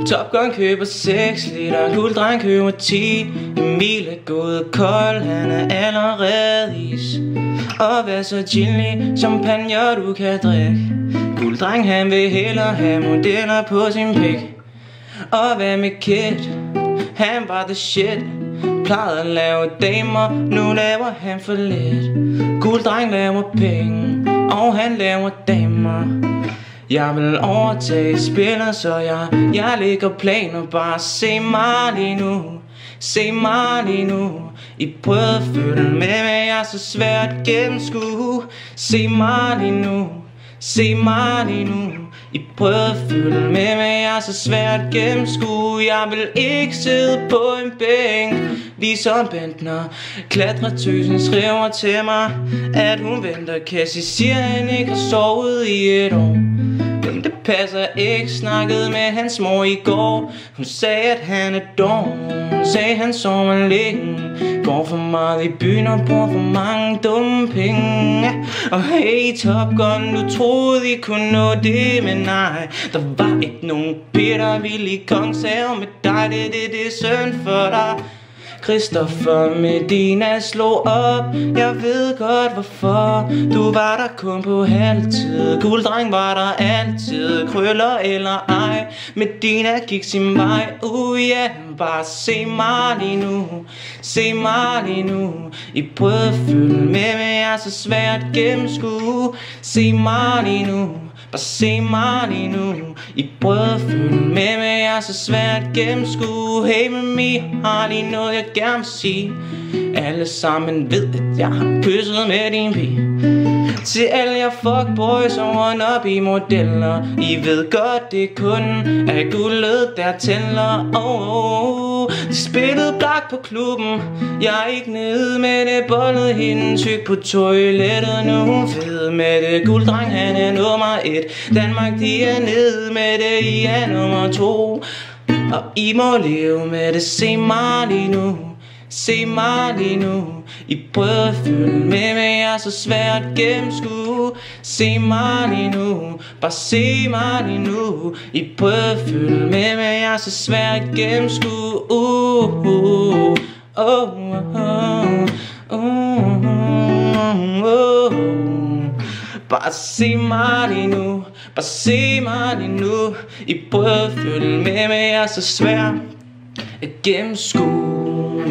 Top Gun køber 6 liter, Gulddreng køber 10. Emil er gået kold, han er allerede is. Og hvad så chili, champagne du kan drikke. Gulddreng han vil hellere have modeller på sin pik. Og hvad med Kid, han var the shit. Plejede at lave damer, nu laver han for lidt. Gulddreng laver penge, og han laver damer. Jeg vil overtage spillet, så jeg lægger planer. Bare se mig lige nu, se mig lige nu. I prøvede at følge med, men jeg er så svært at gennemskue. Se mig lige nu, se mig lige nu. I prøvede at følge med, men jeg er så svært at gennemskue. Jeg vil ikke sidde på en bænk ligesom Bentner. Klatretøsen skriver til mig, at hun venter. Cassie siger, at han ikke har sovet i et år. Men det passer ikke, snakkede med hans mor i går. Hun sagde, at han er dum. Hun sagde, han sover længe. Går for meget i byen og bruger for mange dumme penge. Og hey Top Gun, du troede I kunne nå det, men nej. Der var ikke nogen piger, der ville i Kongenshave med dig. Det er synd for dig. Christoffer Medina slog op. Jeg ved godt hvorfor. Du var der kun på halvtid. Gulddreng var der altid. Krøller eller ej, Medina gik sin vej. Yeah, bare se mig lige nu, se mig lige nu. I prøvede at følge med, men jeg er så svært at gennemskue. Se mig lige nu, bare se mig lige nu. I prøvede at følge med, men jeg er så svært at gennemskue. Hey mami, har lige noget jeg gerne vil sige. Alle sammen ved, at jeg har kysset med din pige. Til alle jer fuckboys som run op i modeller. I ved godt det kun er guldet der tæller. De spillede blak på klubben. Jeg er ikke nede med det, bollede hende tyk på toilettet. Nu hun fed med det. Gulddreng han er nummer 1. Danmark de er nede med det, I er nummer 2. Og I må leve med det, se mig lige nu, se mig lige nu. I prøvede at følge med, men jeg er så svært at gennemskue. Se mig lige nu, bare se mig lige nu. I prøvede at følge med, men jeg er så svært at gennemskue. Bare se mig lige nu, bare se mig lige nu. I prøvede at følge med, men jeg er så svært at gennemskue.